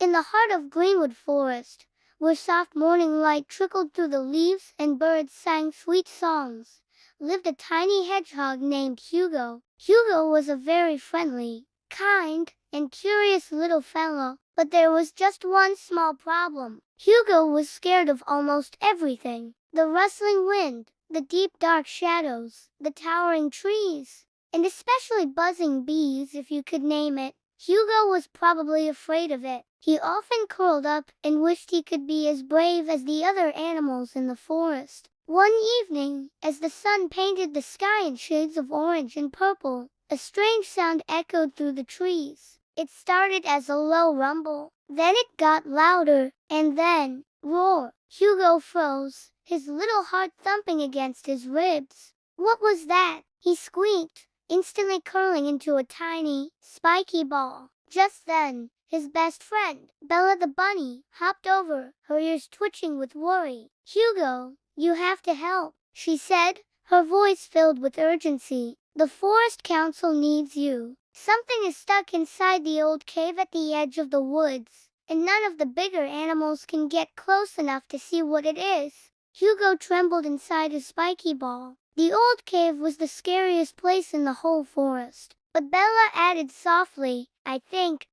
In the heart of Greenwood Forest, where soft morning light trickled through the leaves and birds sang sweet songs, lived a tiny hedgehog named Hugo. Hugo was a very friendly, kind, and curious little fellow, but there was just one small problem. Hugo was scared of almost everything: the rustling wind, the deep dark shadows, the towering trees, and especially buzzing bees, if you could name it. Hugo was probably afraid of it. He often curled up and wished he could be as brave as the other animals in the forest. One evening, as the sun painted the sky in shades of orange and purple, a strange sound echoed through the trees. It started as a low rumble, then it got louder, and then, roar! Hugo froze, his little heart thumping against his ribs. What was that? He squeaked, instantly curling into a tiny, spiky ball. Just then, his best friend, Bella the bunny, hopped over, her ears twitching with worry. "Hugo, you have to help," she said, her voice filled with urgency. "The Forest Council needs you. Something is stuck inside the old cave at the edge of the woods, and none of the bigger animals can get close enough to see what it is." Hugo trembled inside his spiky ball. The old cave was the scariest place in the whole forest. But Bella added softly, I think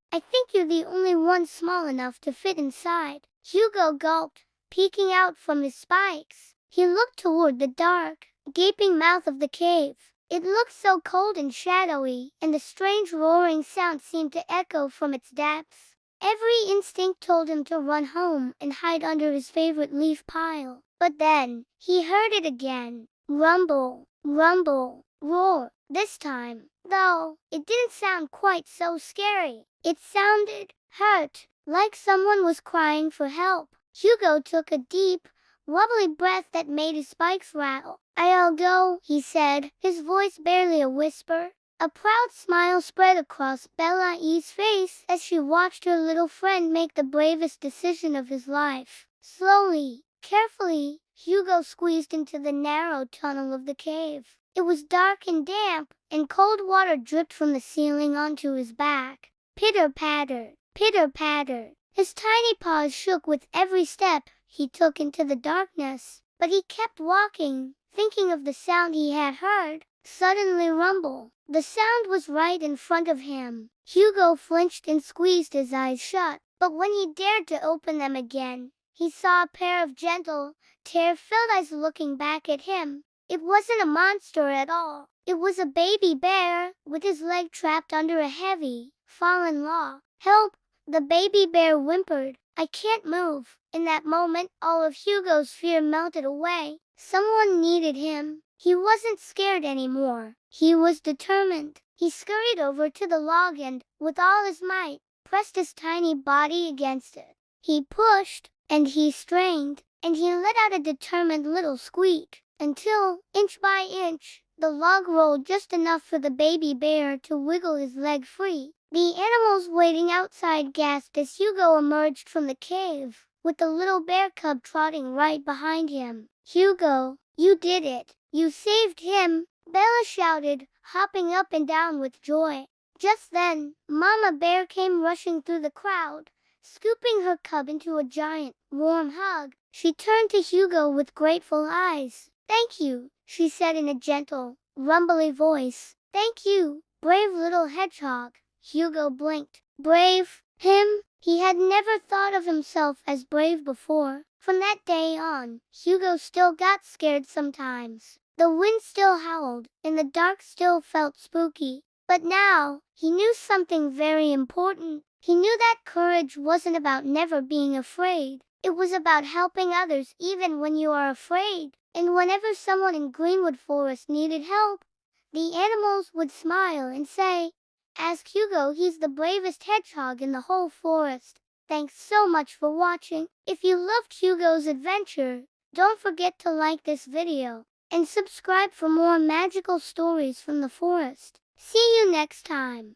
you're the only one small enough to fit inside." Hugo gulped, peeking out from his spikes. He looked toward the dark, gaping mouth of the cave. It looked so cold and shadowy, and the strange roaring sound seemed to echo from its depths. Every instinct told him to run home and hide under his favorite leaf pile. But then, he heard it again. Rumble, rumble, roar. This time, though, it didn't sound quite so scary. It sounded hurt, like someone was crying for help. Hugo took a deep, wobbly breath that made his spikes rattle. "I'll go," he said, his voice barely a whisper. A proud smile spread across Bella's face as she watched her little friend make the bravest decision of his life. Slowly, carefully, Hugo squeezed into the narrow tunnel of the cave. It was dark and damp, and cold water dripped from the ceiling onto his back. Pitter-patter, pitter-patter. His tiny paws shook with every step he took into the darkness, but he kept walking, thinking of the sound he had heard. Suddenly rumble. The sound was right in front of him. Hugo flinched and squeezed his eyes shut, but when he dared to open them again, he saw a pair of gentle, tear-filled eyes looking back at him. It wasn't a monster at all. It was a baby bear, with his leg trapped under a heavy, fallen log. "Help!" the baby bear whimpered. "I can't move." In that moment, all of Hugo's fear melted away. Someone needed him. He wasn't scared anymore. He was determined. He scurried over to the log and, with all his might, pressed his tiny body against it. He pushed, and he strained, and he let out a determined little squeak, until, inch by inch, the log rolled just enough for the baby bear to wiggle his leg free. The animals waiting outside gasped as Hugo emerged from the cave, with the little bear cub trotting right behind him. "Hugo, you did it! You saved him!" Bella shouted, hopping up and down with joy. Just then, Mama Bear came rushing through the crowd, scooping her cub into a giant, warm hug. She turned to Hugo with grateful eyes. "Thank you," she said in a gentle, rumbly voice. "Thank you, brave little hedgehog." Hugo blinked. Brave? Him? He had never thought of himself as brave before. From that day on, Hugo still got scared sometimes. The wind still howled, and the dark still felt spooky. But now, he knew something very important. He knew that courage wasn't about never being afraid. It was about helping others even when you are afraid. And whenever someone in Greenwood Forest needed help, the animals would smile and say, "Ask Hugo, he's the bravest hedgehog in the whole forest." Thanks so much for watching. If you loved Hugo's adventure, don't forget to like this video and subscribe for more magical stories from the forest. See you next time.